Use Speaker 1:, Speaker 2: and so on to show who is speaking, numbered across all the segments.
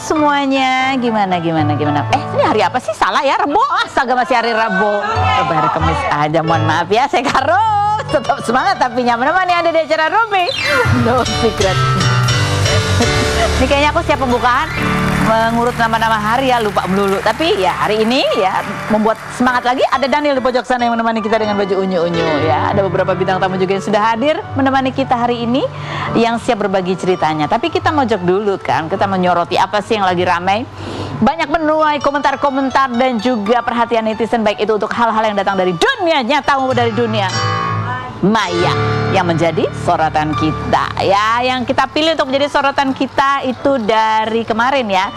Speaker 1: semuanya, gimana? Ini hari apa sih? Salah ya, Rebo. Astaga, masih hari Rabu. Coba hari Kamis aja, mohon maaf ya. Saya Karo, tetap semangat tapi menemani Anda di acara Ruby No Secret. Ini kayaknya aku siap pembukaan mengurut nama-nama hari ya, lupa melulu. Tapi ya hari ini ya membuat semangat lagi. Ada Daniel di pojok sana yang menemani kita dengan baju unyu-unyu ya. Ada beberapa bintang tamu juga yang sudah hadir menemani kita hari ini yang siap berbagi ceritanya. Tapi kita mojok dulu kan, kita menyoroti apa sih yang lagi ramai. Banyak menuai komentar-komentar dan juga perhatian netizen, baik itu untuk hal-hal yang datang dari dunia nyata maupun dari dunia maya yang menjadi sorotan kita ya. Yang kita pilih untuk menjadi sorotan kita itu dari kemarin ya,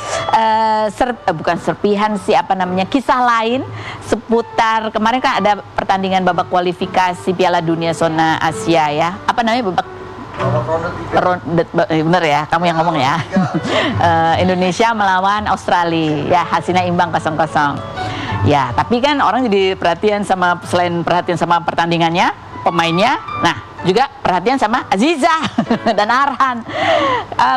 Speaker 1: bukan serpihan sih, apa namanya, kisah lain seputar kemarin kan ada pertandingan babak kualifikasi Piala Dunia zona Asia ya, apa namanya, babak bener ya, kamu yang ngomong ya. Indonesia melawan Australia ya, hasilnya imbang 0-0 ya. Tapi kan orang jadi perhatian sama, selain perhatian sama pertandingannya, pemainnya, nah juga perhatian sama Aziza dan Arhan.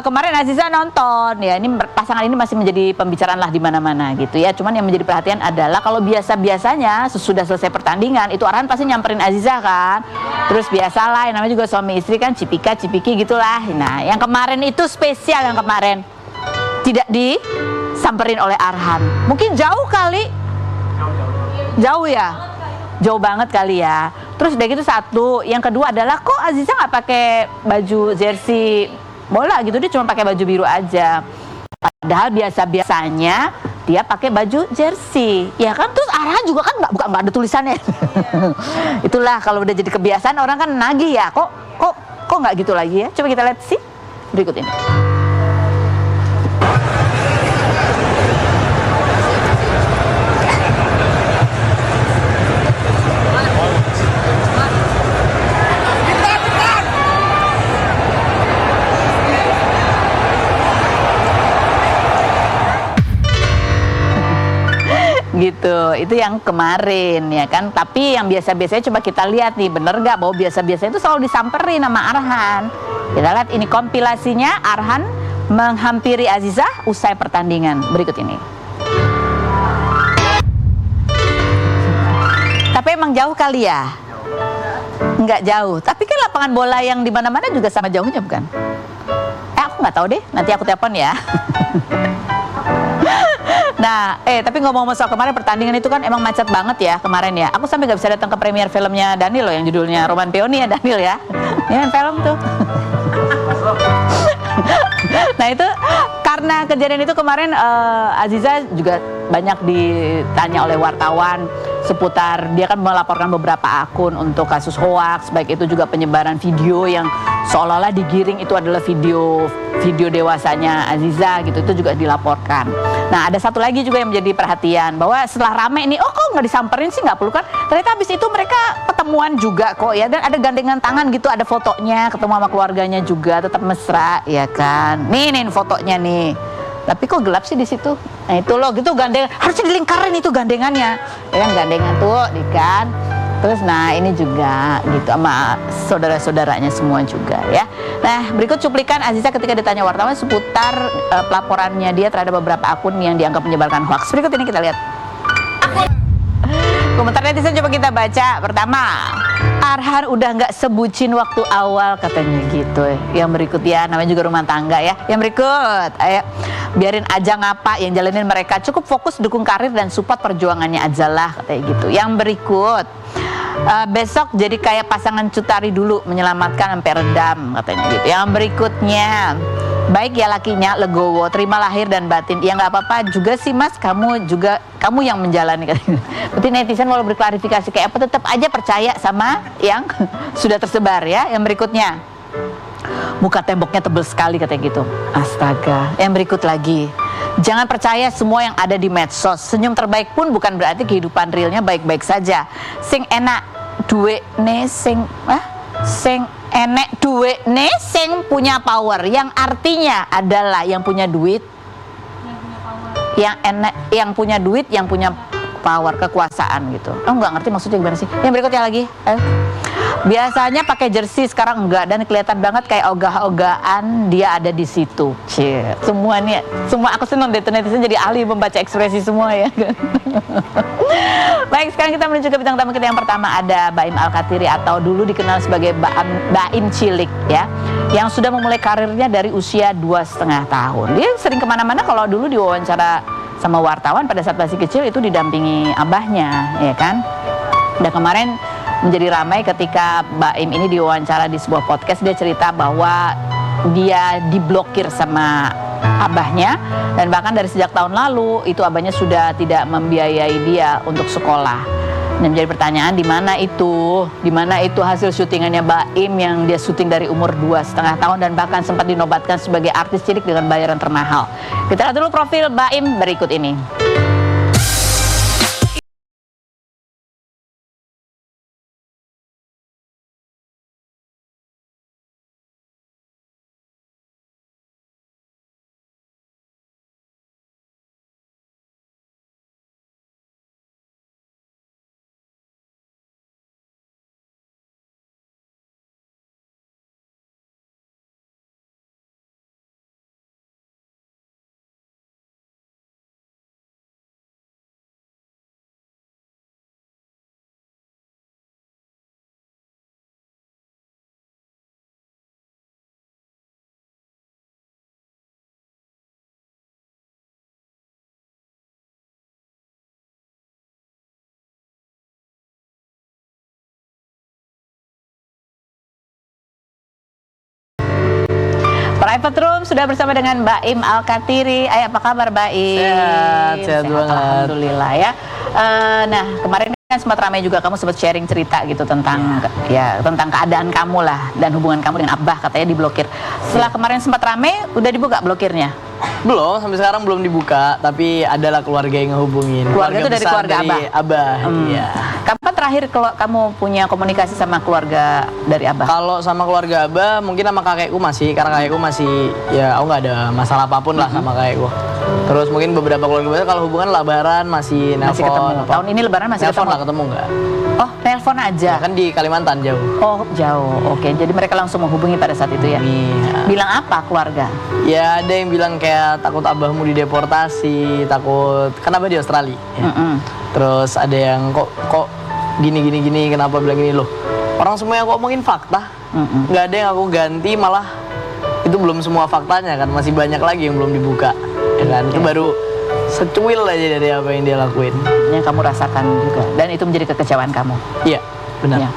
Speaker 1: Kemarin Aziza nonton ya, ini pasangan ini masih menjadi pembicaraan lah di mana-mana gitu ya. Cuman yang menjadi perhatian adalah kalau biasa-biasanya sesudah selesai pertandingan itu Arhan pasti nyamperin Aziza kan. Terus biasalah, namanya juga suami istri kan, cipika-cipiki gitulah. Nah, yang kemarin itu spesial, yang kemarin tidak disamperin oleh Arhan. Mungkin jauh kali. Jauh ya? Jauh banget kali ya. Terus udah gitu satu, yang kedua adalah kok Aziza nggak pakai baju jersey bola gitu, dia cuma pakai baju biru aja. Padahal biasa-biasanya dia pakai baju jersey, ya kan? Terus Arhan juga kan nggak ada tulisannya. Itulah kalau udah jadi kebiasaan orang kan nagih ya. Kok nggak gitu lagi ya? Coba kita lihat sih berikut ini. Gitu, itu yang kemarin ya kan. Tapi yang biasa-biasanya coba kita lihat nih, bener gak bahwa biasa-biasanya itu selalu disamperin sama Arhan. Kita lihat ini kompilasinya Arhan menghampiri Aziza usai pertandingan, berikut ini. Tapi emang jauh kali ya? Nggak jauh, tapi kan lapangan bola yang di mana-mana juga sama jauhnya bukan? Aku nggak tahu deh, nanti aku telepon ya. Nah, tapi ngomong-ngomong soal kemarin pertandingan itu kan emang macet banget ya kemarin ya. Aku sampai nggak bisa datang ke premier filmnya Daniel loh, yang judulnya Roman Peony ya, Daniel ya. Ini film tuh. Nah itu karena kejadian itu kemarin Aziza juga banyak ditanya oleh wartawan seputar, dia kan melaporkan beberapa akun untuk kasus hoaks, baik itu juga penyebaran video yang seolah-olah digiring itu adalah video dewasanya Aziza gitu, itu juga dilaporkan. Nah ada satu lagi juga yang menjadi perhatian, bahwa setelah rame ini, oh kok nggak disamperin sih, nggak perlu kan? Ternyata habis itu mereka ketemuan juga kok ya, dan ada gandengan tangan gitu, ada fotonya, ketemu sama keluarganya juga, tetap mesra ya kan. Nih fotonya nih. Tapi kok gelap sih di situ? Nah itu loh gitu, gandeng, harusnya dilingkarin itu gandengannya. Ya kan, gandengan tuh di kan. Terus nah ini juga gitu sama saudara-saudaranya semua juga ya. Nah berikut cuplikan Aziza ketika ditanya wartawan seputar pelaporannya dia terhadap beberapa akun yang dianggap menyebarkan hoax. Berikut ini kita lihat. Komentar netizen coba kita baca. Pertama, Arhan udah nggak sebucin waktu awal katanya gitu. Yang berikut ya, namanya juga rumah tangga ya. Yang berikut, ayo biarin aja ngapa, yang jalanin mereka, cukup fokus dukung karir dan support perjuangannya aja lah katanya gitu. Yang berikut, besok jadi kayak pasangan Cutari dulu, menyelamatkan sampai redam katanya gitu. Yang berikutnya, baik ya lakinya, legowo, terima lahir dan batin. Ya nggak apa-apa juga sih mas, kamu yang menjalani. Berarti netizen walau berklarifikasi kayak apa, tetap aja percaya sama yang sudah tersebar ya. Yang berikutnya, muka temboknya tebel sekali katanya gitu. Astaga. Yang berikut lagi, jangan percaya semua yang ada di medsos. Senyum terbaik pun bukan berarti kehidupan realnya baik-baik saja. Sing enak duwe ne sing enek duit nih sing punya power, yang artinya adalah yang punya duit, yang punya duit, yang punya power, kekuasaan gitu. Oh nggak ngerti maksudnya gimana sih? Yang berikutnya lagi, Biasanya pakai jersey, sekarang enggak, dan kelihatan banget kayak ogah-ogahan dia ada di situ. Cie, semua aku senang netizen jadi ahli membaca ekspresi semua ya. Baik, sekarang kita menuju ke bintang tamu kita yang pertama, ada Baim Alkatiri atau dulu dikenal sebagai Baim Cilik ya, yang sudah memulai karirnya dari usia 2,5 tahun. Dia sering kemana-mana. Kalau dulu diwawancara sama wartawan pada saat masih kecil itu didampingi abahnya, ya kan? Dan kemarin menjadi ramai ketika Baim ini diwawancara di sebuah podcast. Dia cerita bahwa dia diblokir sama abahnya, dan bahkan dari sejak tahun lalu itu abahnya sudah tidak membiayai dia untuk sekolah. Dan menjadi pertanyaan, di mana itu hasil syutingannya Baim yang dia syuting dari umur 2,5 tahun dan bahkan sempat dinobatkan sebagai artis cilik dengan bayaran termahal. Kita lihat dulu profil Baim berikut ini. Private Room sudah bersama dengan Baim Alkatiri. Apa kabar Baim?
Speaker 2: Sehat banget.
Speaker 1: Alhamdulillah ya. Nah, kemarin kan sempat ramai juga, kamu sempat sharing cerita gitu tentang tentang keadaan kamu lah dan hubungan kamu dengan Abah, katanya diblokir. Setelah kemarin sempat ramai, udah dibuka blokirnya?
Speaker 2: Belum, sampai sekarang belum dibuka, tapi adalah keluarga yang ngehubungin.
Speaker 1: Keluarga itu dari keluarga
Speaker 2: Abah. Iya.
Speaker 1: Kapan terakhir kamu punya komunikasi sama keluarga dari Abah?
Speaker 2: Kalau sama keluarga Abah, mungkin sama kakekku masih, karena kakekku masih, ya aku nggak ada masalah apapun lah sama kakekku. Terus mungkin beberapa keluarga besar kalau hubungan lebaran masih nelpon.
Speaker 1: Masih ketemu. Tahun ini lebaran masih
Speaker 2: nelpon
Speaker 1: ketemu?
Speaker 2: Lah, ketemu nggak?
Speaker 1: Oh, telepon aja?
Speaker 2: Ya, kan di Kalimantan jauh.
Speaker 1: Oh, jauh. Oke, jadi mereka langsung menghubungi pada saat itu ya?
Speaker 2: Iya.
Speaker 1: Bilang apa keluarga?
Speaker 2: Ya ada yang bilang kayak takut abahmu dideportasi, takut, kan abah di Australia ya. Terus ada yang kok gini, kenapa bilang gini loh. Orang semua yang aku omongin fakta, nggak ada yang aku ganti, malah itu belum semua faktanya kan, masih banyak lagi yang belum dibuka ya kan. Itu baru secuil aja dari apa yang dia lakuin,
Speaker 1: yang kamu rasakan juga, dan itu menjadi kekecewaan kamu.
Speaker 2: Iya, benar
Speaker 1: ya.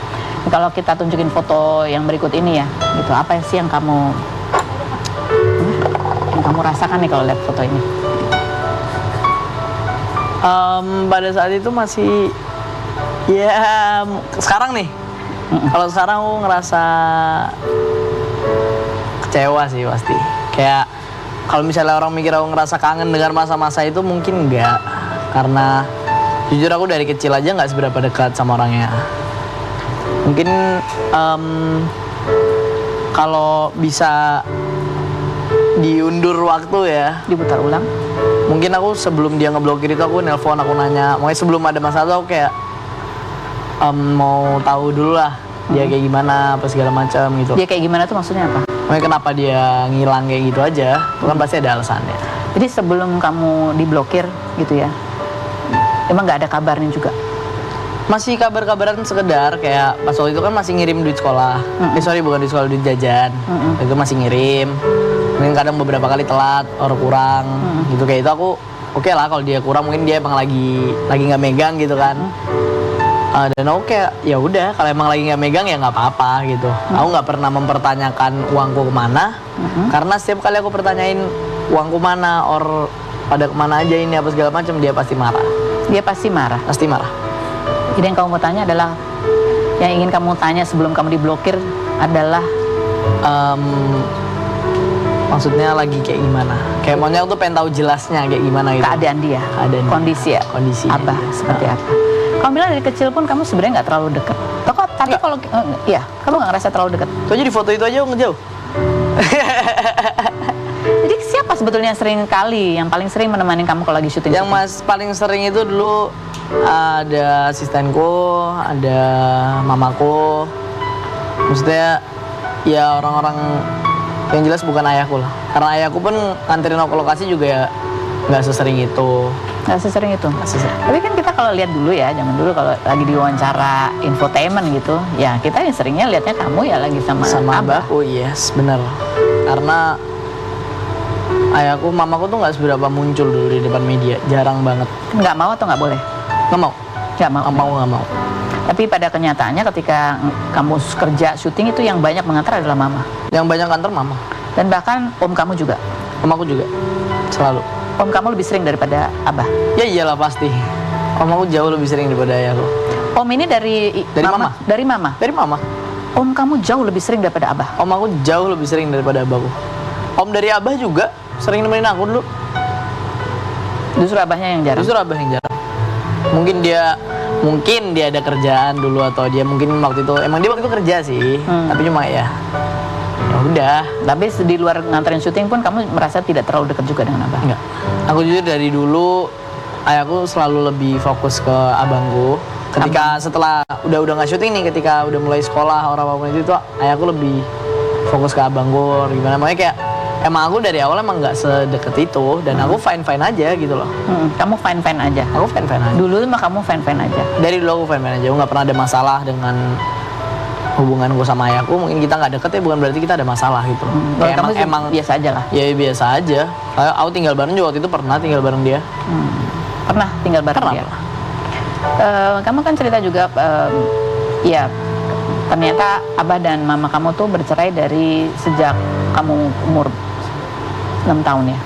Speaker 1: Kalau kita tunjukin foto yang berikut ini ya, gitu, apa sih yang kamu rasakan nih kalau lihat foto ini?
Speaker 2: Pada saat itu masih, ya sekarang nih, kalau sekarang aku ngerasa kecewa sih pasti. Kayak kalau misalnya orang mikir aku ngerasa kangen dengan masa-masa itu, mungkin enggak, karena jujur aku dari kecil aja nggak seberapa dekat sama orangnya. Mungkin kalau bisa diundur waktu ya,
Speaker 1: diputar ulang,
Speaker 2: mungkin aku sebelum dia ngeblokir itu aku nelpon, aku nanya, makanya sebelum ada masalah aku kayak mau tahu dulu lah dia kayak gimana, apa segala macam gitu.
Speaker 1: Dia kayak gimana tuh maksudnya apa?
Speaker 2: Makanya kenapa dia ngilang kayak gitu aja, itu kan pasti ada alasannya.
Speaker 1: Jadi sebelum kamu diblokir gitu ya, emang nggak ada kabarnya juga?
Speaker 2: Masih kabar-kabaran sekedar, kayak pas waktu itu kan masih ngirim duit sekolah. Bukan duit sekolah, duit jajan. Itu masih ngirim. Mungkin kadang beberapa kali telat, orang kurang, gitu. Kayak itu aku oke lah kalau dia kurang, mungkin dia emang lagi nggak megang gitu kan. Dan aku kayak ya udah, kalau emang lagi nggak megang ya nggak apa-apa gitu. Aku nggak pernah mempertanyakan uangku kemana, karena setiap kali aku pertanyain uangku mana, pada kemana aja ini apa segala macam, dia pasti marah.
Speaker 1: Dia pasti marah.
Speaker 2: Pasti marah.
Speaker 1: Jadi yang kamu mau tanya adalah, yang ingin kamu tanya sebelum kamu diblokir adalah
Speaker 2: maksudnya lagi kayak gimana? Kayak maunya aku tuh pengen tahu jelasnya kayak gimana gitu.
Speaker 1: Keadaan dia, kondisi ya, Abah seperti apa. Kamu bilang dari kecil pun kamu sebenarnya nggak terlalu dekat. Tapi kalau ya, kamu nggak ngerasa terlalu dekat.
Speaker 2: Tuh aja di foto itu aja ngejauh.
Speaker 1: Jadi siapa sebetulnya yang paling sering menemani kamu kalau lagi syuting?
Speaker 2: Yang paling sering itu dulu ada asistenku, ada mamaku, Maksudnya ya orang-orang yang jelas bukan ayahku lah. Karena ayahku pun nganterin aku ke lokasi juga ya nggak sesering itu.
Speaker 1: Nggak sesering itu.
Speaker 2: Nggak sesering.
Speaker 1: Tapi kan kita kalau lihat dulu ya, zaman dulu kalau lagi diwawancara infotainment gitu, ya kita yang seringnya lihatnya kamu ya lagi sama abah.
Speaker 2: abahku, yes, bener. Karena ayahku, mamaku tuh nggak seberapa muncul dulu di depan media, jarang banget.
Speaker 1: Nggak mau atau nggak boleh?
Speaker 2: Nggak mau,
Speaker 1: Nggak mau.
Speaker 2: nggak mau.
Speaker 1: Tapi pada kenyataannya ketika kamu kerja syuting itu yang banyak mengantar adalah mama.
Speaker 2: Yang banyak kantor mama,
Speaker 1: Dan bahkan om kamu juga.
Speaker 2: mamaku juga, selalu.
Speaker 1: Om kamu lebih sering daripada abah.
Speaker 2: Ya iyalah pasti. Mamaku jauh lebih sering daripada ayahku.
Speaker 1: Om ini dari
Speaker 2: mama.
Speaker 1: Dari mama.
Speaker 2: Dari mama.
Speaker 1: Om kamu jauh lebih sering daripada abah.
Speaker 2: Om aku jauh lebih sering daripada abahku. Om dari abah juga sering nemenin aku dulu.
Speaker 1: Justru abahnya yang jarang.
Speaker 2: Justru abah yang jarang. Mungkin dia ada kerjaan dulu atau dia mungkin waktu itu emang dia waktu itu kerja sih. Tapi cuma ya udah.
Speaker 1: Tapi di luar nganterin syuting pun kamu merasa tidak terlalu dekat juga dengan abah.
Speaker 2: Enggak. Aku jujur dari dulu ayahku selalu lebih fokus ke abangku. Ketika setelah udah nggak syuting nih, ketika udah mulai sekolah orang apapun itu tuh ayahku lebih fokus ke abangku. Gimana makanya kayak emang aku dari awal emang nggak sedeket itu dan aku fine aja gitu loh.
Speaker 1: Kamu fine aja.
Speaker 2: Aku fine aja.
Speaker 1: Dulu mah kamu fine aja.
Speaker 2: Dari dulu aku fine aja. Aku nggak pernah ada masalah dengan hubunganku sama ayahku. Mungkin kita nggak deket ya bukan berarti kita ada masalah gitu loh.
Speaker 1: Kalau
Speaker 2: Kayak
Speaker 1: kamu
Speaker 2: emang
Speaker 1: biasa aja lah.
Speaker 2: ya biasa aja. Kayak aku tinggal bareng juga waktu itu pernah tinggal bareng dia.
Speaker 1: Pernah tinggal bareng dia. Kamu kan cerita juga, ya ternyata abah dan mama kamu tuh bercerai dari sejak kamu umur 6 tahun ya?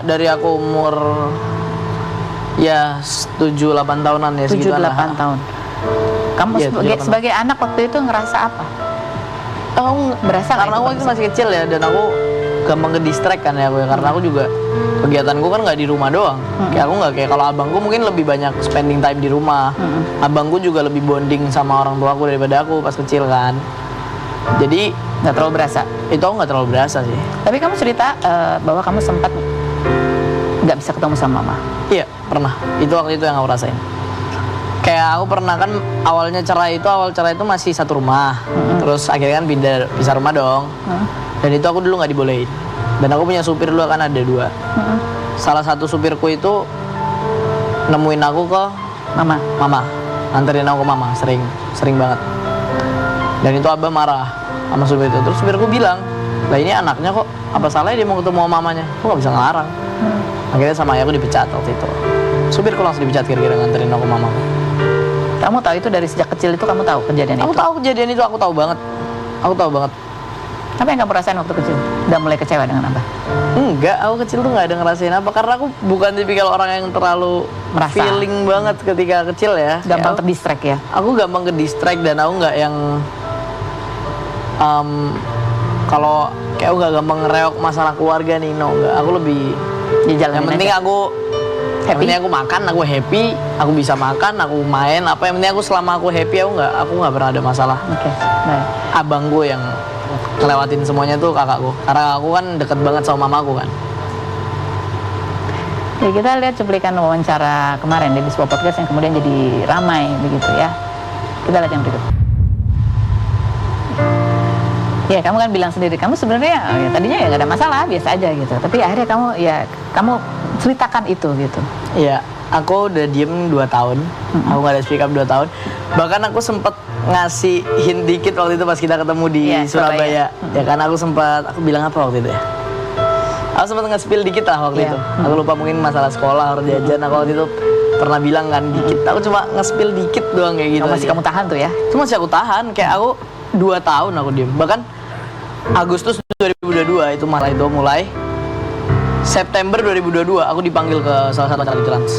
Speaker 2: Dari aku umur ya 7-8 tahunan ya
Speaker 1: 7-8 tahun. Kamu
Speaker 2: Iya,
Speaker 1: sebagai anak waktu itu ngerasa apa?
Speaker 2: Aku
Speaker 1: Berasa nggak
Speaker 2: karena
Speaker 1: itu
Speaker 2: aku itu masih kecil ya dan aku gampang ke-distract kan ya aku ya. Karena aku juga kegiatanku kan nggak di rumah doang. Kayak aku nggak kayak kalau abangku mungkin lebih banyak spending time di rumah. Abangku juga lebih bonding sama orang tua aku daripada aku pas kecil kan. Jadi
Speaker 1: Nggak terlalu berasa?
Speaker 2: itu aku nggak terlalu berasa sih.
Speaker 1: Tapi kamu cerita bahwa kamu sempat nggak bisa ketemu sama mama.
Speaker 2: Iya pernah. Itu waktu itu yang aku rasain. Kayak aku pernah kan awal cerai itu masih satu rumah. Terus akhirnya kan pisah rumah dong. Dan itu aku dulu nggak dibolehin. Dan aku punya supir dulu kan ada 2. Salah satu supirku itu nemuin aku ke mama, anterin aku ke mama, sering banget. Dan itu abah marah sama supir itu. Terus supirku bilang, lah ini anaknya kok, apa salahnya dia mau ketemu sama mamanya? Aku nggak bisa ngelarang. Akhirnya sama ayahku dipecat waktu itu. Supirku langsung dipecat kira-kira nganterin aku ke mamaku.
Speaker 1: Kamu tahu itu dari sejak kecil itu kamu tahu kejadian itu?
Speaker 2: Aku tahu kejadian itu, aku tahu banget.
Speaker 1: Apa yang kamu rasain waktu kecil? Udah mulai kecewa dengan abah?
Speaker 2: Enggak, aku kecil tuh nggak ada ngerasain apa karena aku bukan tipikal orang yang terlalu
Speaker 1: Merasa.
Speaker 2: feeling banget ketika kecil ya.
Speaker 1: Gampang
Speaker 2: Kayak
Speaker 1: terdistract ya?
Speaker 2: aku gampang ke distract dan aku nggak yang kalau kayak aku nggak gampang ngereok masalah keluarga nih, no enggak. Aku lebih
Speaker 1: Dijalanin
Speaker 2: yang penting
Speaker 1: aja.
Speaker 2: aku
Speaker 1: Happy?
Speaker 2: yang penting aku makan, aku happy, aku bisa makan, aku main, apa yang penting aku selama aku happy aku nggak pernah ada masalah.
Speaker 1: Oke, baik.
Speaker 2: Abangku yang ngelewatin semuanya tuh kakakku, karena aku kan deket banget sama mamaku kan.
Speaker 1: Ya, kita lihat cuplikan wawancara kemarin di sebuah podcast yang kemudian jadi ramai begitu ya. Kita lihat yang berikut. Ya, kamu kan bilang sendiri, kamu sebenarnya ya, tadinya ya nggak ada masalah, biasa aja gitu. Tapi akhirnya kamu ceritakan itu gitu.
Speaker 2: Iya, aku udah diem 2 tahun, aku nggak ada speak up 2 tahun. Bahkan aku sempet ngasih hint dikit waktu itu pas kita ketemu di
Speaker 1: Iya,
Speaker 2: Surabaya. Ya kan aku bilang apa waktu itu ya? Aku sempat nge-spill dikit lah waktu itu. Aku lupa mungkin masalah sekolah harus jajan. Aku waktu itu pernah bilang kan dikit. Aku cuma nge-spill dikit doang kayak gitu.
Speaker 1: Masih
Speaker 2: aja.
Speaker 1: kamu tahan tuh ya?
Speaker 2: Cuma masih aku tahan. Kayak aku 2 tahun aku diem. Bahkan Agustus 2022 itu malah itu mulai. September 2022 aku dipanggil ke salah satu acara di Trans.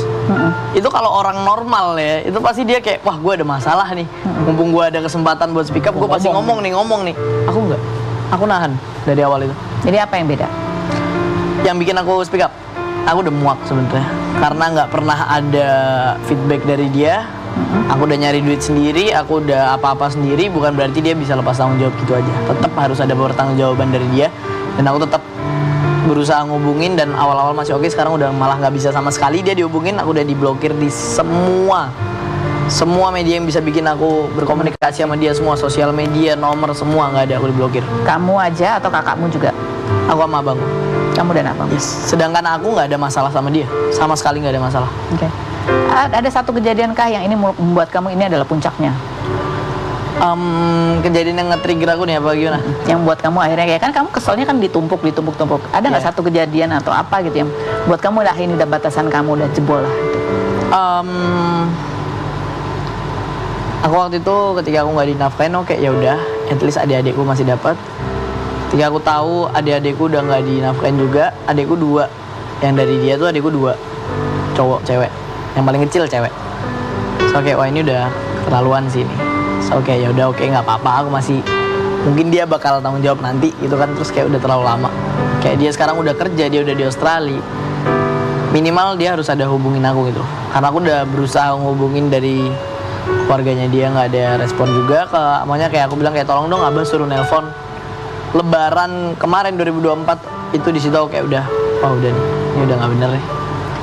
Speaker 2: Itu kalau orang normal ya, itu pasti dia kayak, wah gue ada masalah nih. Mumpung gue ada kesempatan buat speak up, gue pasti ngomong nih. Aku enggak. Aku nahan dari awal itu.
Speaker 1: Jadi apa yang beda?
Speaker 2: Yang bikin aku speak up, aku udah muak sebenarnya. Karena nggak pernah ada feedback dari dia. Aku udah nyari duit sendiri, aku udah apa-apa sendiri. Bukan berarti dia bisa lepas tanggung jawab gitu aja. Tetap harus ada pertanggungjawaban dari dia. Dan aku tetap berusaha ngubungin dan awal-awal masih oke, sekarang udah malah nggak bisa sama sekali dia dihubungin. Aku udah diblokir di semua Semua media yang bisa bikin aku berkomunikasi sama dia, semua sosial media, nomor, semua nggak ada, aku diblokir.
Speaker 1: Kamu aja atau kakakmu juga?
Speaker 2: Aku sama abangku.
Speaker 1: Kamu dan abang?
Speaker 2: Yes. Sedangkan aku nggak ada masalah sama dia, sama sekali nggak ada masalah.
Speaker 1: Oke. Ada satu kejadian kah yang ini membuat kamu ini adalah puncaknya?
Speaker 2: Kejadian yang nge-trigger aku nih apa gimana?
Speaker 1: Yang buat kamu akhirnya kayak kan kamu keselnya kan ditumpuk. Ada nggak satu kejadian atau apa gitu yang buat kamu lah ini udah batasan kamu udah jebol lah?
Speaker 2: Aku waktu itu ketika aku nggak dinafkahin, oke ya udah, at least adik-adikku masih dapat. Ketika aku tahu adik-adikku udah nggak dinafkahin juga, adikku 2, yang dari dia tuh adikku 2, cowok cewek, yang paling kecil cewek. So kayak wah ini udah keterlaluan sih ini. So oke ya udah, oke nggak apa-apa, aku masih mungkin dia bakal tanggung jawab nanti gitu kan. Terus kayak udah terlalu lama, kayak dia sekarang udah kerja, dia udah di Australia, minimal dia harus ada hubungin aku gitu. Karena aku udah berusaha ngehubungin dari keluarganya dia, nggak ada respon juga. Makanya kayak aku bilang kayak tolong dong abah suruh nelpon. Lebaran kemarin 2024 itu di situ aku kayak udah, oh udah nih, ini udah nggak bener nih.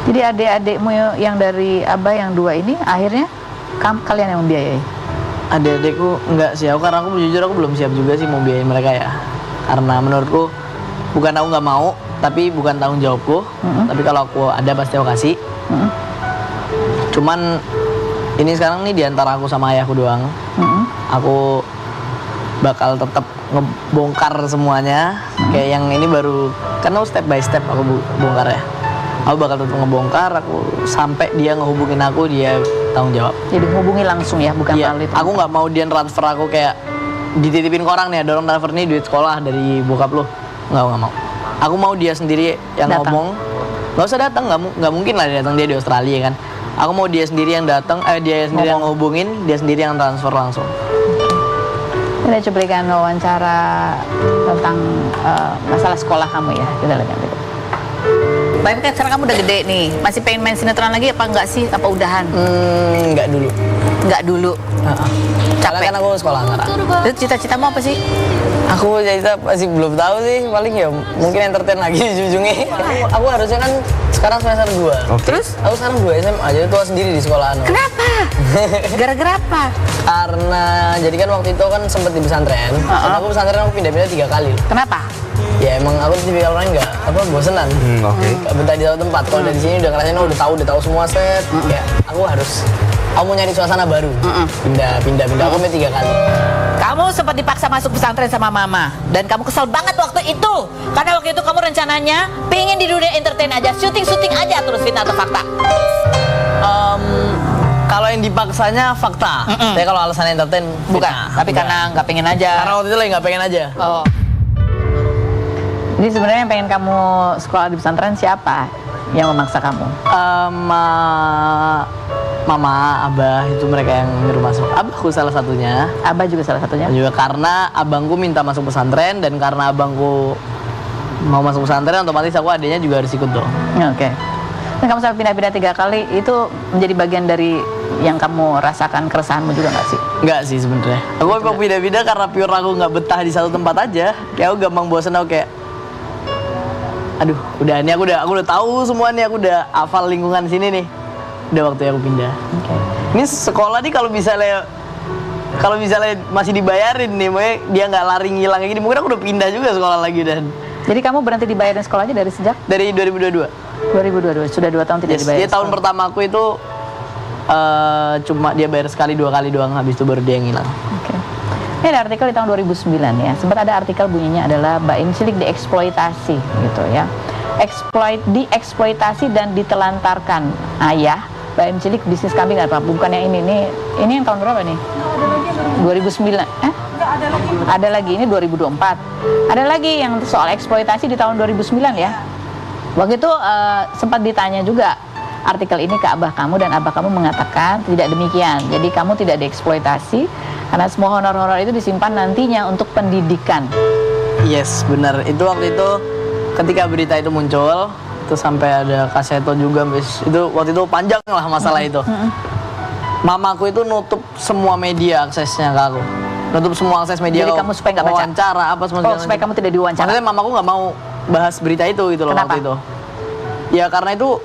Speaker 1: Jadi adik-adikmu yang dari abah yang 2 ini akhirnya kalian yang membiayai?
Speaker 2: Adik-adikku enggak sih, karena aku jujur aku belum siap juga sih mau biayain mereka ya. Karena menurutku bukan aku nggak mau, tapi bukan tanggung jawabku. Tapi kalau aku ada pasti aku kasih. Cuman ini sekarang nih diantara aku sama ayahku doang. Aku bakal tetap ngebongkar semuanya. Kayak yang ini baru, karena step by step aku bongkar ya. Aku bakal tetap ngebongkar, aku sampai dia ngehubungin aku, dia tanggung jawab.
Speaker 1: Jadi hubungi langsung ya, bukan
Speaker 2: Iya,
Speaker 1: melalui
Speaker 2: aku nggak mau dia transfer aku kayak dititipin ke orang nih, dorong transfer nih duit sekolah dari bokap lo. Nggak mau. Aku mau dia sendiri yang
Speaker 1: Datang.
Speaker 2: ngomong. Nggak usah datang, nggak mungkin lah dia datang, dia di Australia kan. Aku mau dia sendiri yang datang, dia sendiri yang ngehubungin, dia sendiri yang transfer langsung.
Speaker 1: Kita cuplikan wawancara tentang masalah sekolah kamu ya. Kita lihat yang berikut. Baik, kan sekarang kamu udah gede nih, masih pengen main sinetron lagi apa enggak sih? Apa udahan?
Speaker 2: Nggak dulu.
Speaker 1: Enggak dulu.
Speaker 2: Karena kan aku sekolah sekarang.
Speaker 1: Itu cita-citamu apa sih?
Speaker 2: Aku cerita masih belum tahu sih, paling ya mungkin entertain lagi di ujungnya. Aku harusnya kan sekarang semester 2.
Speaker 1: Terus?
Speaker 2: Aku sekarang 2 SMA, jadi tua sendiri di sekolahan.
Speaker 1: Kenapa? Gara-gara apa?
Speaker 2: Karena jadi kan waktu itu kan sempet di pesantren. Dan aku pesantren aku pindah-pindah 3 kali.
Speaker 1: Kenapa?
Speaker 2: Ya emang aku tipikal orang nggak bosenan. Nggak betah di satu tempat. Kalau dari sini udah ngerasain udah tahu semua set. Ya aku mau nyari suasana baru. Pindah. Aku main 3 kali.
Speaker 1: Kamu sempat dipaksa masuk pesantren sama mama dan kamu kesel banget waktu itu karena waktu itu kamu rencananya pengen di dunia entertain aja, syuting aja terus, fitnah atau fakta?
Speaker 2: Kalau yang dipaksanya fakta. Tapi kalau alasan entertain
Speaker 1: Bukan,
Speaker 2: fitnah.
Speaker 1: tapi karena nggak pengen aja.
Speaker 2: Karena waktu itu lagi nggak pengen aja.
Speaker 1: Oh. Jadi sebenarnya yang pengen kamu sekolah di pesantren siapa yang memaksa kamu?
Speaker 2: Mama, abah itu mereka yang nyuruh masuk. Abahku salah satunya.
Speaker 1: Abah juga salah satunya.
Speaker 2: Juga karena abangku minta masuk pesantren dan karena abangku mau masuk pesantren, otomatis aku adanya juga harus ikut dong.
Speaker 1: Oke. Dan kamu sampai pindah-pindah 3 kali itu menjadi bagian dari yang kamu rasakan keresahanmu juga nggak sih?
Speaker 2: Enggak sih sebenarnya. Aku memang pindah-pindah karena pure aku nggak betah di satu tempat aja. Kayak aku gampang bosan, aku kayak aduh, udah aku udah tahu semua nih, aku udah hafal lingkungan sini nih. Udah waktunya aku pindah.
Speaker 1: Oke.
Speaker 2: Ini sekolah nih kalau misalnya masih dibayarin nih, makanya dia nggak lari ngilang kayak gini, mungkin aku udah pindah juga sekolah lagi dan.
Speaker 1: Jadi kamu berhenti dibayarin sekolahnya dari sejak?
Speaker 2: Dari 2022.
Speaker 1: 2022, sudah 2 tahun tidak dibayar.
Speaker 2: Dia tahun pertama aku itu cuma dia bayar sekali 2 kali doang, habis itu baru dia yang hilang.
Speaker 1: Oke. Ini ada artikel di tahun 2009 ya. Sempat ada artikel bunyinya adalah Baim Cilik dieksploitasi gitu ya. Dieksploitasi dan ditelantarkan ayah. Baim Cilik bisnis kambing apa? Bukan yang ini yang tahun berapa nih? 2009. Ada lagi ini 2024. Ada lagi yang soal eksploitasi di tahun 2009 ya. Waktu itu sempat ditanya juga artikel ini ke abah kamu dan abah kamu mengatakan tidak demikian. Jadi kamu tidak dieksploitasi karena semua honor-honor itu disimpan nantinya untuk pendidikan.
Speaker 2: Yes, benar. Itu waktu itu ketika berita itu muncul, itu sampai ada kaseto juga, itu waktu itu panjang lah masalah itu. Mamaku itu nutup semua media aksesnya ke aku. Nutup semua akses media.
Speaker 1: Jadi kamu supaya nggak baca?
Speaker 2: Wawancara apa semua.
Speaker 1: Supaya kamu tidak diwawancara.
Speaker 2: Maksudnya mamaku nggak mau bahas berita itu gitu loh.
Speaker 1: Kenapa?
Speaker 2: Waktu itu. Ya karena itu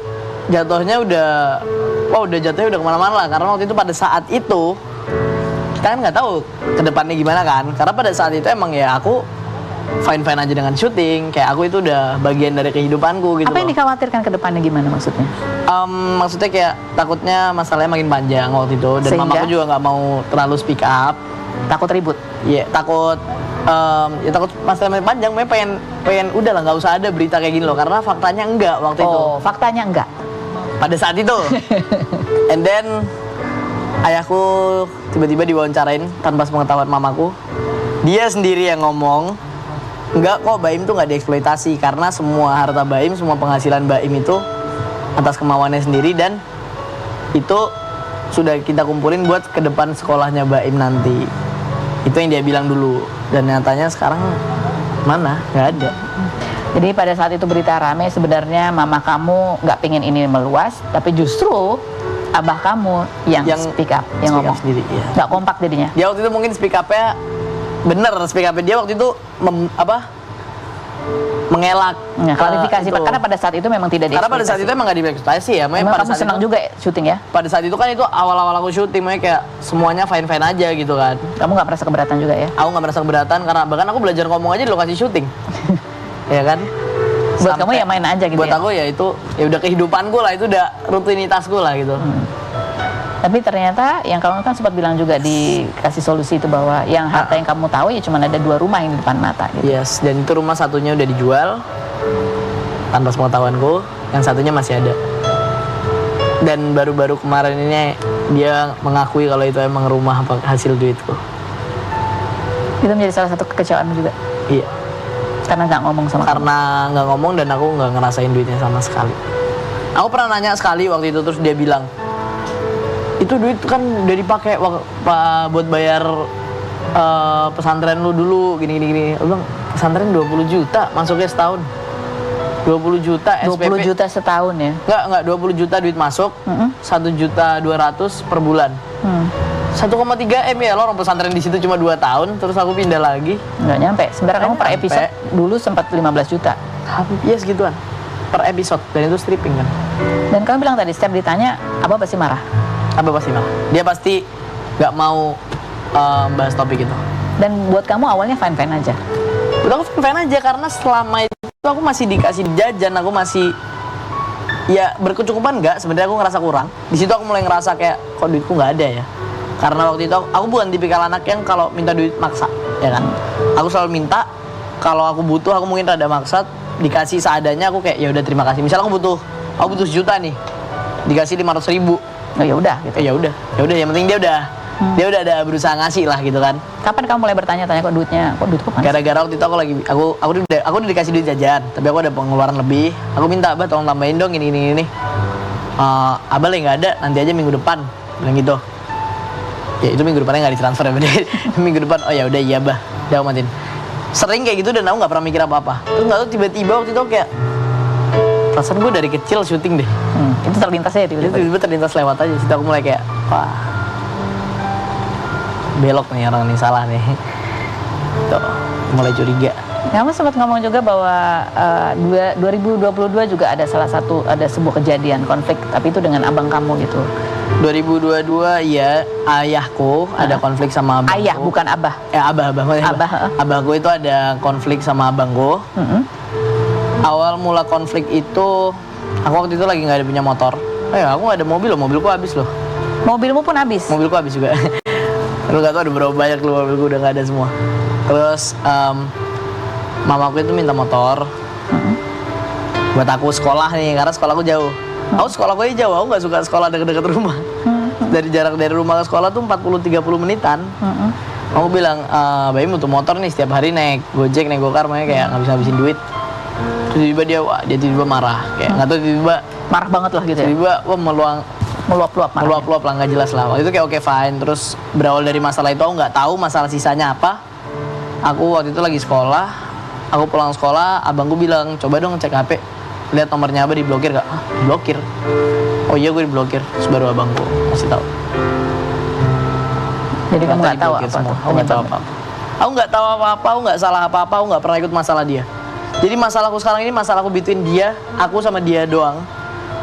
Speaker 2: jatuhnya udah wah udah jatuhnya udah kemana-mana lah. Karena waktu itu pada saat itu kita kan nggak tahu ke depannya gimana kan. Karena pada saat itu emang ya aku fine-fine aja dengan syuting. Kayak aku itu udah bagian dari kehidupanku gitu.
Speaker 1: Apa yang
Speaker 2: loh.
Speaker 1: dikhawatirkan ke depannya gimana maksudnya?
Speaker 2: Maksudnya kayak takutnya masalahnya makin panjang waktu itu. Dan
Speaker 1: Sehingga?
Speaker 2: mamaku juga nggak mau terlalu speak up.
Speaker 1: Takut ribut?
Speaker 2: Iya, takut takut masalahnya makin panjang. Makanya pengen udah lah nggak usah ada berita kayak gini loh. Karena faktanya enggak waktu itu.
Speaker 1: Oh, faktanya enggak.
Speaker 2: Pada saat itu. And then ayahku tiba-tiba diwawancarain tanpa sepengetahuan mamaku. Dia sendiri yang ngomong, enggak kok Baim tuh nggak dieksploitasi karena semua harta Baim, semua penghasilan Baim itu atas kemauannya sendiri dan itu sudah kita kumpulin buat ke depan sekolahnya Baim nanti. Itu yang dia bilang dulu dan nyatanya sekarang mana? Nggak ada.
Speaker 1: Jadi pada saat itu berita rame sebenarnya mama kamu nggak pengen ini meluas, tapi justru abah kamu yang speak up, yang
Speaker 2: speak up
Speaker 1: ngomong
Speaker 2: sendiri. Iya.
Speaker 1: nggak kompak jadinya.
Speaker 2: Dia waktu itu mungkin speak up-nya bener, speak up-nya dia waktu itu mengelak
Speaker 1: Nah, klarifikasi
Speaker 2: itu.
Speaker 1: karena pada saat itu memang tidak
Speaker 2: Karena pada saat itu emang nggak dieksploitasi ya. Makanya
Speaker 1: memang
Speaker 2: pada
Speaker 1: kamu
Speaker 2: saat
Speaker 1: senang
Speaker 2: itu,
Speaker 1: juga syuting ya?
Speaker 2: pada saat itu kan itu awal-awal aku syuting, makanya kayak semuanya fine-fine aja gitu kan.
Speaker 1: Kamu nggak merasa keberatan juga ya?
Speaker 2: Aku nggak merasa keberatan karena bahkan aku belajar ngomong aja di lokasi syuting. Ya kan?
Speaker 1: Buat kamu ya main aja gitu
Speaker 2: buat
Speaker 1: ya?
Speaker 2: aku ya itu ya udah kehidupanku lah, itu udah rutinitasku lah gitu.
Speaker 1: Tapi ternyata yang kamu kan sempat bilang juga dikasih solusi itu bahwa yang harta yang kamu tahu ya cuma ada 2 rumah yang di depan mata gitu.
Speaker 2: Yes, dan itu rumah satunya udah dijual tanpa sepengetahuanku, yang satunya masih ada. Dan baru-baru kemarin ini dia mengakui kalau itu emang rumah hasil duitku.
Speaker 1: Itu menjadi salah satu kekecewaan juga
Speaker 2: Iya,
Speaker 1: karena nggak ngomong sama kamu.
Speaker 2: karena nggak ngomong dan aku nggak ngerasain duitnya sama sekali. Aku pernah nanya sekali waktu itu, terus dia bilang, itu duit kan udah dipakai buat bayar pesantren lu dulu gini. Aku bilang, pesantren 20 juta masuknya setahun. 20 juta SPP.
Speaker 1: 20 juta setahun ya?
Speaker 2: Enggak 20 juta duit masuk. 1.200.000 per bulan. 1,3 M ya, lo orang pesantren di situ cuma 2 tahun, terus aku pindah lagi.
Speaker 1: Nggak nyampe. Sebenarnya kamu per
Speaker 2: Nyampe.
Speaker 1: episode dulu sempat 15 juta.
Speaker 2: Iya segituan per episode, dan itu stripping kan.
Speaker 1: Dan kamu bilang tadi setiap ditanya, apa pasti marah?
Speaker 2: Apa pasti malah? Dia pasti nggak mau bahas topik itu.
Speaker 1: Dan buat kamu awalnya fine-fine aja?
Speaker 2: Udah aku fine aja karena selama itu aku masih dikasih jajan, aku masih ya berkecukupan nggak, sebenarnya aku ngerasa kurang. Di situ aku mulai ngerasa kayak kok duitku nggak ada ya. Karena waktu itu aku bukan tipikal anak yang kalau minta duit maksa, ya kan. Aku selalu minta, kalau aku butuh aku mungkin rada maksa, dikasih seadanya aku kayak ya udah terima kasih. Misal aku butuh 1 juta nih, dikasih 500.000.
Speaker 1: Oh ya udah gitu.
Speaker 2: Ya udah yang penting dia udah ada berusaha ngasih lah gitu kan.
Speaker 1: Kapan kamu mulai bertanya-tanya kok duitku panas?
Speaker 2: Gara-gara waktu itu aku udah dikasih duit jajan, tapi aku ada pengeluaran lebih. Aku minta, Abah tolong tambahin dong ini. Abah lagi nggak ada, nanti aja minggu depan, bilang gitu. Ya itu minggu depannya nggak ditransfer ya, minggu depan. Oh ya udah iya Bah, udah aku matiin. Sering kayak gitu dan aku nggak pernah mikir apa-apa. Terus nggak tahu tiba-tiba waktu itu kayak perasaan gue dari kecil syuting deh.
Speaker 1: Itu terlintas ya tiba-tiba?
Speaker 2: Tiba-tiba terlintas lewat aja. Situ aku mulai kayak wah, belok nih orang nih, salah nih. Tuh, mulai curiga.
Speaker 1: Kamu sempat ngomong juga bahwa 2022 juga ada sebuah kejadian konflik, tapi itu dengan abang kamu gitu.
Speaker 2: 2022 ya, ayahku ada konflik sama abangku.
Speaker 1: Ayah bukan abah.
Speaker 2: Abah. Abahku itu ada konflik sama abangku. Awal mula konflik itu, aku waktu itu lagi nggak ada punya motor. Aku nggak ada mobil loh, mobilku habis loh.
Speaker 1: Mobilmu pun habis?
Speaker 2: Mobilku habis juga. Lu nggak tahu ada berapa banyak loh, mobilku udah nggak ada semua. Terus mamaku itu minta motor buat aku sekolah nih, karena sekolahku jauh. Aku sekolahku aja jauh, aku nggak suka sekolah dekat-dekat rumah. Dari jarak dari rumah ke sekolah tuh 40-30 menitan. Aku bilang, Bayi butuh motor nih, setiap hari naik Gojek, naik Gokar, makanya kayak ngabisin duit. Terus tiba-tiba dia tiba-tiba marah, kayak nggak tahu tiba-tiba
Speaker 1: marah banget lah gitu ya?
Speaker 2: Tiba-tiba
Speaker 1: meluap-luap
Speaker 2: lah, nggak jelas lah. Waktu itu kayak oke fine. Terus berawal dari masalah itu, aku nggak tahu masalah sisanya apa. Aku waktu itu lagi sekolah, aku pulang sekolah, abangku bilang, coba dong cek HP, lihat nomornya Abah diblokir gak? Diblokir. Oh iya gue diblokir. Terus baru abangku kasih tahu.
Speaker 1: Jadi kamu nggak tahu apa tuh?
Speaker 2: Aku nggak tahu apa-apa. Aku nggak tahu apa-apa, aku nggak salah apa-apa, aku nggak pernah ikut masalah dia. Jadi masalahku sekarang ini masalahku between dia, aku sama dia doang.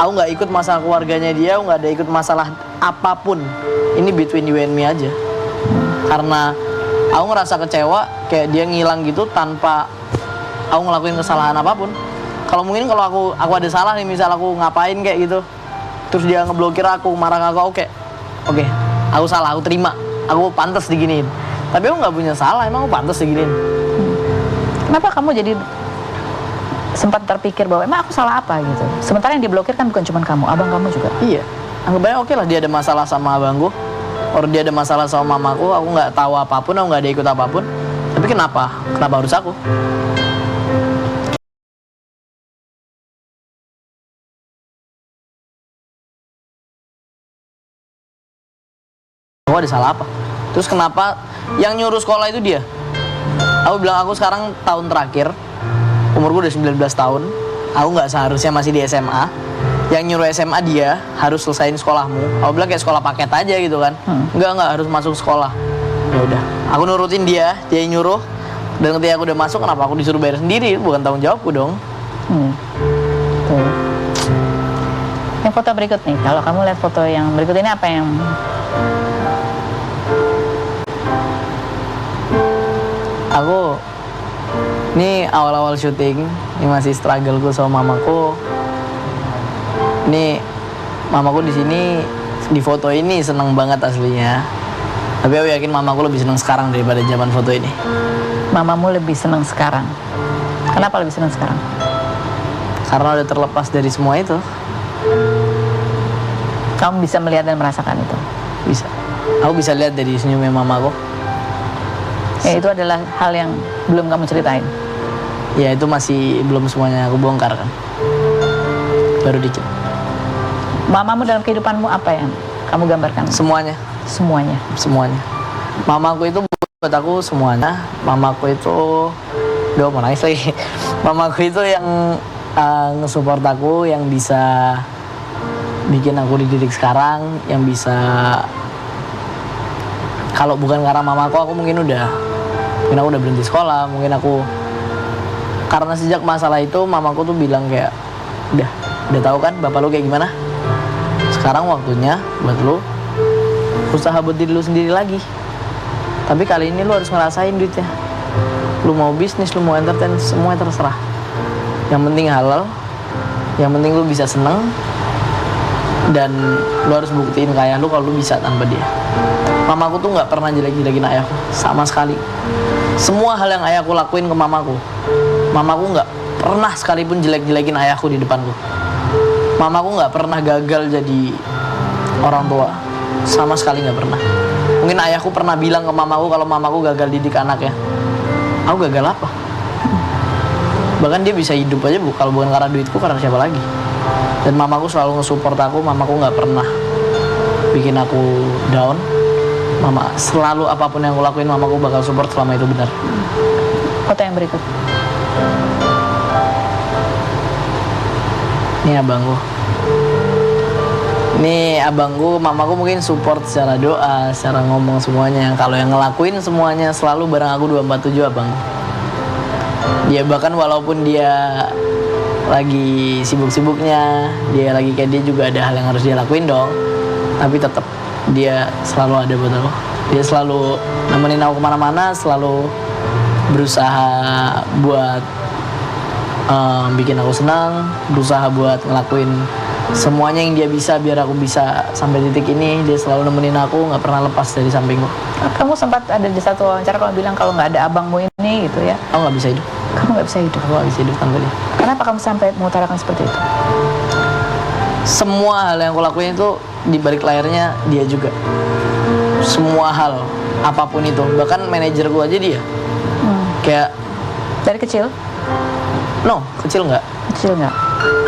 Speaker 2: Aku nggak ikut masalah keluarganya dia, aku nggak ada ikut masalah apapun. Ini between you and me aja. Karena aku ngerasa kecewa kayak dia ngilang gitu tanpa aku ngelakuin kesalahan apapun. Kalau mungkin kalau aku ada salah nih, misal aku ngapain kayak gitu, terus dia ngeblokir aku, marah ke aku, oke, aku salah, aku terima, aku pantas diginiin. Tapi aku nggak punya salah, emang aku pantas diginiin.
Speaker 1: Kenapa kamu jadi sempat terpikir bahwa emang aku salah apa gitu? Sementara yang diblokir kan bukan cuma kamu, abang kamu juga.
Speaker 2: Iya, anggap aja oke lah dia ada masalah sama abangku, or dia ada masalah sama mamaku, aku nggak tahu apapun, aku nggak ada ikut apapun. Tapi kenapa harus aku? Aku ada salah apa? Terus kenapa yang nyuruh sekolah itu dia? Aku bilang aku sekarang tahun terakhir, umurku udah 19 tahun, aku nggak seharusnya masih di SMA. Yang nyuruh SMA dia harus selesain sekolahmu. Aku bilang kayak sekolah paket aja gitu kan. Nggak harus masuk sekolah. Ya udah, aku nurutin dia yang nyuruh. Dan ketika aku udah masuk, kenapa aku disuruh bayar sendiri? Bukan tanggung jawabku dong.
Speaker 1: Tuh. Yang foto berikut nih, kalau kamu lihat foto yang berikut ini apa yang
Speaker 2: aku ini awal-awal syuting, ini masih struggle gue sama mamaku. Ini mamaku di sini di foto ini seneng banget aslinya. Tapi aku yakin mamaku lebih seneng sekarang daripada zaman foto ini.
Speaker 1: mamamu lebih senang sekarang? Kenapa lebih senang sekarang?
Speaker 2: Karena udah terlepas dari semua itu.
Speaker 1: Kamu bisa melihat dan merasakan itu?
Speaker 2: Bisa. Aku bisa lihat dari senyumnya mamaku.
Speaker 1: Ya, itu adalah hal yang belum kamu ceritain.
Speaker 2: Ya itu masih belum semuanya aku bongkar kan. Baru dikit.
Speaker 1: Mamamu dalam kehidupanmu apa yang kamu gambarkan?
Speaker 2: Semuanya.
Speaker 1: Semuanya.
Speaker 2: Semuanya. Mamaku itu buat aku semuanya. Mamaku itu, mau nangis lagi. Mamaku itu yang nge-support aku, yang bisa bikin aku dididik sekarang, yang bisa, kalau bukan karena mamaku aku mungkin aku udah berhenti sekolah, mungkin aku, karena sejak masalah itu mamaku tuh bilang kayak, udah tahu kan bapak lu kayak gimana, sekarang waktunya buat lu usaha buat diri lu sendiri lagi, tapi kali ini lu harus ngerasain duitnya, lu mau bisnis, lu mau entertain, semua terserah, yang penting halal, yang penting lu bisa seneng, dan lu harus buktiin ke ayah lu kalau lu bisa tanpa dia. Mamaku tuh nggak pernah jelek-jelekin ayahku sama sekali. Semua hal yang ayahku lakuin ke mamaku nggak pernah sekalipun jelek-jelekin ayahku di depanku. Mamaku nggak pernah gagal jadi orang tua, sama sekali nggak pernah. Mungkin ayahku pernah bilang ke mamaku kalau mamaku gagal didik anaknya. Aku gagal apa? Bahkan dia bisa hidup aja kalau bukan karena duitku, karena siapa lagi? Dan mamaku selalu nge-support aku. Mamaku nggak pernah bikin aku down. Mama selalu apapun yang aku lakuin, mamaku bakal support selama itu benar.
Speaker 1: Foto yang berikut.
Speaker 2: Ini abangku. Ini abangku, mamaku mungkin support secara doa, secara ngomong semuanya. Kalau yang ngelakuin semuanya selalu bareng aku 247 abangku. Dia bahkan walaupun dia lagi sibuk-sibuknya, dia lagi kayak dia juga ada hal yang harus dia lakuin dong. Tapi tetap dia selalu ada buat aku. Dia selalu nemenin aku kemana-mana, selalu berusaha buat bikin aku senang, berusaha buat ngelakuin semuanya yang dia bisa biar aku bisa sampai titik ini. Dia selalu nemenin aku, nggak pernah lepas dari sampingku.
Speaker 1: Kamu sempat ada di satu wawancara kamu bilang kalau nggak ada abangmu ini gitu ya?
Speaker 2: Aku nggak bisa hidup.
Speaker 1: Kamu nggak bisa hidup?
Speaker 2: Aku nggak bisa hidup tanpa dia.
Speaker 1: Kenapa kamu sampai mengutarakan seperti itu?
Speaker 2: Semua hal yang aku lakuin itu di balik layarnya dia juga. Semua hal, apapun itu, bahkan manajerku aja dia. Kayak
Speaker 1: dari kecil?
Speaker 2: No, kecil nggak.
Speaker 1: Kecil nggak?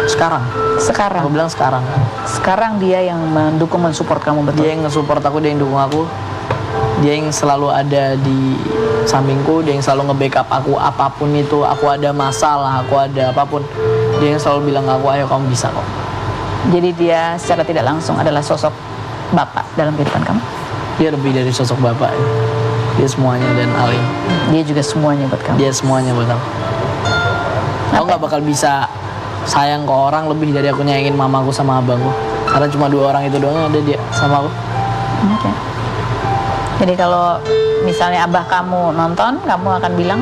Speaker 2: Sekarang.
Speaker 1: Sekarang?
Speaker 2: Aku bilang sekarang.
Speaker 1: Sekarang dia yang mendukung, mensupport kamu, betul?
Speaker 2: Dia yang nge-support aku, dia yang dukung aku. Dia yang selalu ada di sampingku, dia yang selalu nge-backup aku apapun itu. Aku ada masalah, aku ada apapun, dia yang selalu bilang ke aku, ayo kamu bisa kok.
Speaker 1: Jadi dia secara tidak langsung adalah sosok bapak dalam kehidupan kamu?
Speaker 2: Dia lebih dari sosok bapak. Dia semuanya dan Aling.
Speaker 1: Dia juga semuanya buat kamu?
Speaker 2: Dia semuanya buat aku. Aku nggak bakal bisa sayang ke orang lebih dari aku nyayangin mamaku sama abangku. Karena cuma 2 orang itu doang yang ada dia sama aku.
Speaker 1: Oke. Jadi kalau misalnya abah kamu nonton, kamu akan bilang?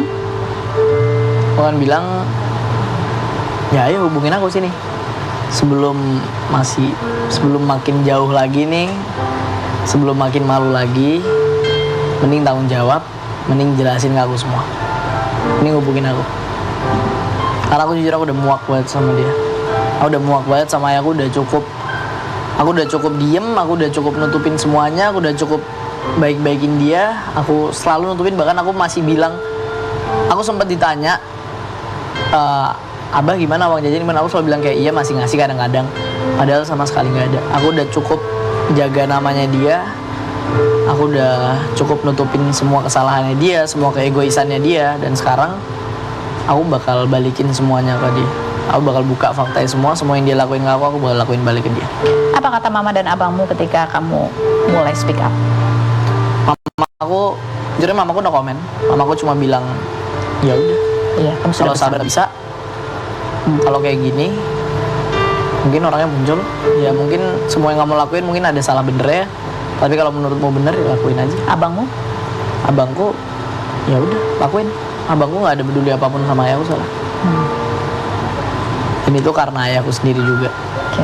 Speaker 2: Aku kan bilang, ya ayo hubungin aku sini. Sebelum makin jauh lagi nih, sebelum makin malu lagi, mending tanggung jawab, mending jelasin ke aku semua. Mending hubungin aku. Karena aku jujur aku udah muak banget sama dia. Aku udah muak banget sama ayah, aku udah cukup diem, aku udah cukup nutupin semuanya, aku udah cukup baik-baikin dia, aku selalu nutupin, bahkan aku masih bilang, aku sempat ditanya, abah gimana uang jajan gimana, aku selalu bilang kayak iya masih ngasih kadang-kadang, padahal sama sekali nggak ada. Aku udah cukup jaga namanya dia, aku udah cukup nutupin semua kesalahannya dia, semua keegoisannya dia, dan sekarang aku bakal balikin semuanya ke dia. Aku bakal buka faktanya semua yang dia lakuin ke aku bakal lakuin balik ke dia.
Speaker 1: Apa kata mama dan abangmu ketika kamu mulai speak up?
Speaker 2: Mamaku, jujur mamaku no komen. Mamaku cuma bilang, ya udah.
Speaker 1: Iya, kamu sudah
Speaker 2: Kalau sabar bisa. Kalau kayak gini, mungkin orangnya muncul. Ya mungkin semua yang kamu lakuin mungkin ada salah bener ya. Tapi kalau menurutmu bener, ya lakuin aja.
Speaker 1: Abangmu?
Speaker 2: Abangku, ya udah lakuin. Abangku nggak ada peduli apapun sama ayahku soalnya. Dan itu karena ayahku sendiri juga.
Speaker 1: Oke.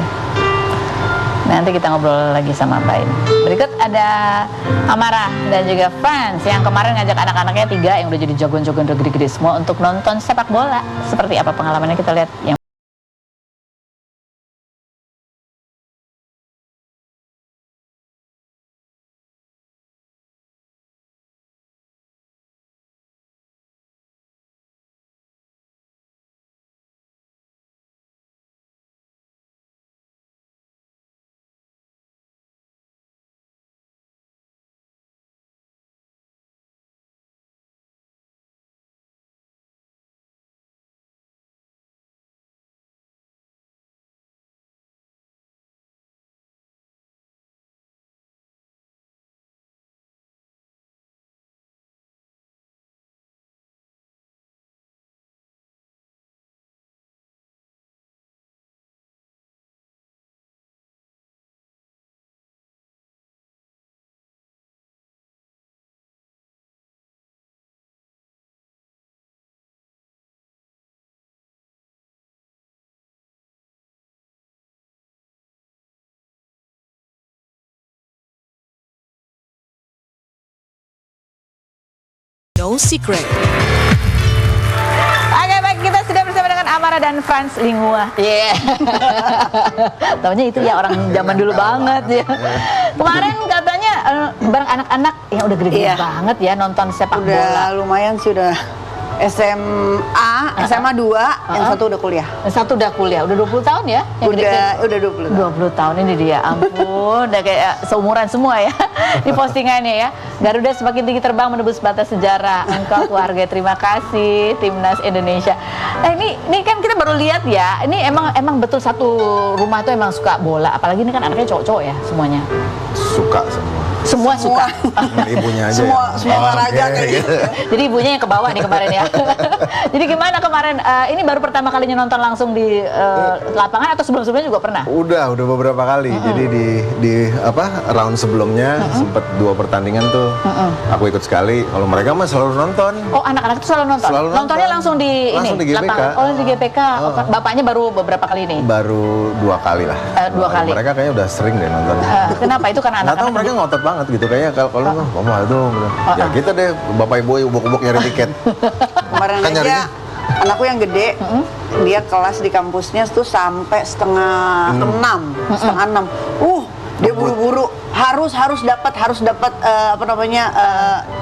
Speaker 1: Nanti kita ngobrol lagi sama Mbak In. Berikut ada Amara dan juga Frans yang kemarin ngajak anak-anaknya 3 yang udah jadi jagoan-jagoan udah gede-gede semua untuk nonton sepak bola. Seperti apa pengalamannya, kita lihat yang
Speaker 3: No Secret.
Speaker 1: Oke, baik, kita sudah bersama dengan Amara dan Frans Lingua. Iya. Taunya itu ya orang zaman dulu banget ya. Kemarin katanya bareng anak-anak yang udah gede-gede banget ya nonton sepak bola.
Speaker 4: Udah lumayan sih, udah SMA 2, yang satu udah kuliah.
Speaker 1: Satu udah kuliah, udah 20 tahun ya? Yang
Speaker 4: Udah 20 tahun.
Speaker 1: 20 tahun ini dia, ampun, udah kayak seumuran semua ya di postingannya ya. Garuda semakin tinggi terbang menembus batas sejarah. Engkau keluarga, terima kasih Timnas Indonesia. Nah ini kan kita baru lihat ya, ini emang betul satu rumah tuh emang suka bola. Apalagi ini kan anaknya cowok-cowok ya semuanya.
Speaker 5: Suka semua.
Speaker 1: Semua suka.
Speaker 5: Ibunya aja.
Speaker 4: Semua olahraga kayak gitu.
Speaker 1: Jadi ibunya yang ke bawah nih kemarin ya. Jadi gimana kemarin? Ini baru pertama kalinya nonton langsung di lapangan atau sebelum-sebelumnya juga pernah?
Speaker 5: Udah beberapa kali. Jadi di round sebelumnya sempat 2 pertandingan tuh. Aku ikut sekali. Kalau mereka mah selalu nonton.
Speaker 1: Oh, anak-anak itu selalu nonton.
Speaker 5: Nontonnya
Speaker 1: langsung di
Speaker 5: langsung
Speaker 1: ini
Speaker 5: di GBK.
Speaker 1: lapangan. Oh, di GBK. Oh, bapaknya baru beberapa kali ini.
Speaker 5: Baru 2 kali lah.
Speaker 1: 2 kali.
Speaker 5: Mereka kayaknya udah sering deh nonton.
Speaker 1: Kenapa itu karena
Speaker 5: Nggak tahu,
Speaker 1: anak-anak
Speaker 5: mereka ngotot banget gitu kayaknya kalau mama dong. Ya kita deh bapak ibu ubuk-ubuk nyari tiket.
Speaker 4: Kemarin
Speaker 5: Kan
Speaker 4: aja
Speaker 5: nyarinya?
Speaker 4: anakku yang gede, dia kelas di kampusnya tuh sampai setengah 6. Dia buru-buru harus dapat apa namanya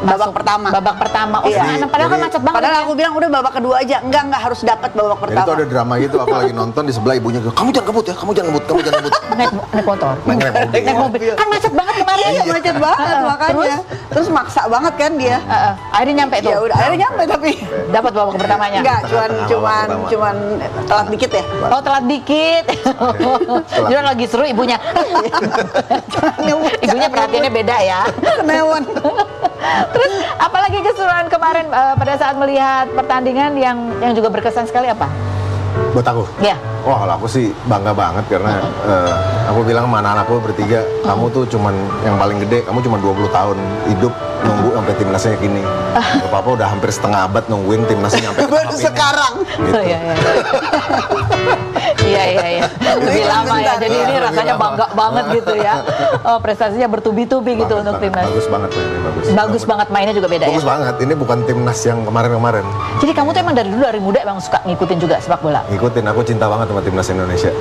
Speaker 4: babak pertama.
Speaker 1: Babak pertama. Oh,
Speaker 4: Iya.
Speaker 1: padahal kan macet banget.
Speaker 4: Padahal aku bilang udah babak kedua aja. Enggak harus dapat babak
Speaker 5: Jadi
Speaker 4: pertama.
Speaker 5: tuh ada drama gitu, aku lagi nonton di sebelah ibunya gitu, kamu jangan ngebut ya, kamu jangan ngebut.
Speaker 1: naik motor.
Speaker 5: Naik mobil.
Speaker 1: Naik mobil. Kan macet banget kemarin.
Speaker 4: Iya, macet banget makanya. Terus maksa banget kan dia.
Speaker 1: Akhirnya nyampe tuh.
Speaker 4: Ya udah, akhirnya nyampe tapi
Speaker 1: Dapat babak pertamanya.
Speaker 4: enggak, cuman telat dikit ya.
Speaker 1: Oh, telat dikit. Dia lagi seru ibunya. Ibunya perhatiannya beda ya.
Speaker 4: Neon.
Speaker 1: Terus apalagi keseruan kemarin pada saat melihat pertandingan yang juga berkesan sekali apa?
Speaker 5: Buat aku,
Speaker 1: Ya.
Speaker 5: Wah, kalau aku sih bangga banget karena aku bilang sama anak-anakku bertiga, kamu tuh cuman yang paling gede, kamu cuma 20 tahun hidup nunggu sampai timnasnya gini. Kalau Papa udah hampir setengah abad nungguin timnasnya nyampe ke
Speaker 4: Baru
Speaker 5: tahap ini.
Speaker 4: sekarang.
Speaker 5: Gitu.
Speaker 1: Iya. Lebih lama ya. Jadi ini
Speaker 5: Lebih
Speaker 1: rasanya
Speaker 5: lama.
Speaker 1: bangga banget gitu ya. Oh, prestasinya bertubi-tubi gitu untuk timnas.
Speaker 5: Bagus banget ini, bagus.
Speaker 1: Bagus banget, mainnya juga beda
Speaker 5: Bagus
Speaker 1: ya.
Speaker 5: banget. Ini bukan timnas yang kemarin-kemarin.
Speaker 1: Jadi kamu tuh emang dari dulu, dari muda emang suka ngikutin juga sepak bola?
Speaker 5: Ngikutin, aku cinta banget sama timnas Indonesia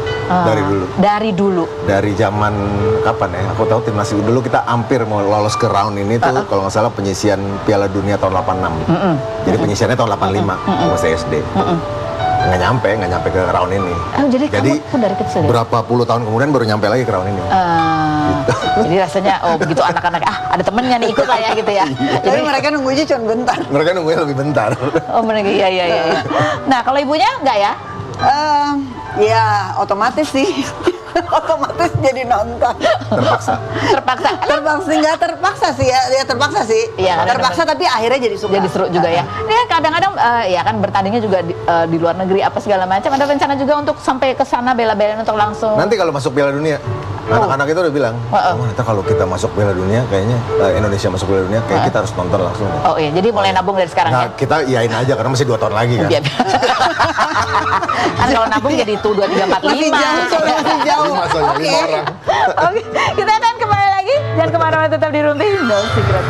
Speaker 5: dari dulu.
Speaker 1: Dari dulu.
Speaker 5: Dari zaman kapan ya? Aku tahu timnas dulu kita hampir mau lolos ke round ini tuh kalau nggak salah penyisian Piala Dunia tahun 86. Jadi penyisiannya tahun 85, aku masih SD. Nggak nyampe ke round ini.
Speaker 1: Oh, jadi kamu pun dari kecil ya?
Speaker 5: Berapa puluh tahun kemudian baru nyampe lagi ke round ini.
Speaker 1: Jadi rasanya begitu anak-anak ada temennya nih ikut lah ya gitu ya.
Speaker 4: Tapi mereka nunggunya cuma bentar.
Speaker 5: Mereka nunggunya lebih bentar.
Speaker 1: Oh mereka iya. Nah kalau ibunya enggak ya?
Speaker 4: Ya otomatis sih. Otomatis jadi nonton.
Speaker 5: Terpaksa.
Speaker 4: Nggak terpaksa sih ya terpaksa sih.
Speaker 1: Iya,
Speaker 4: terpaksa tapi akhirnya jadi suka.
Speaker 1: Jadi seru juga ya. Ini kan kadang-kadang ya kan bertandingnya juga di luar negeri apa segala macam. Ada rencana juga untuk sampai ke sana bela-belain untuk langsung.
Speaker 5: Nanti kalau masuk Piala Dunia, anak-anak itu udah bilang, nanti kalau kita masuk Piala Dunia, kayaknya Indonesia masuk Piala Dunia, kayak kita harus nonton langsung.
Speaker 1: Oh iya, jadi mulai nabung dari sekarang
Speaker 5: Nah,
Speaker 1: ya.
Speaker 5: kita iyain aja karena masih 2 tahun lagi kan.
Speaker 1: Iya. Kan kalau nabung jadi tuh 2, 3, 4, 5.
Speaker 4: Masih jauh, soalnya masih jauh.
Speaker 5: Lima soalnya,
Speaker 4: Oke.
Speaker 5: 5 orang.
Speaker 1: Oke, kita akan kembali lagi. Jangan kemana-mana, tetap di Rumpi. No Secret.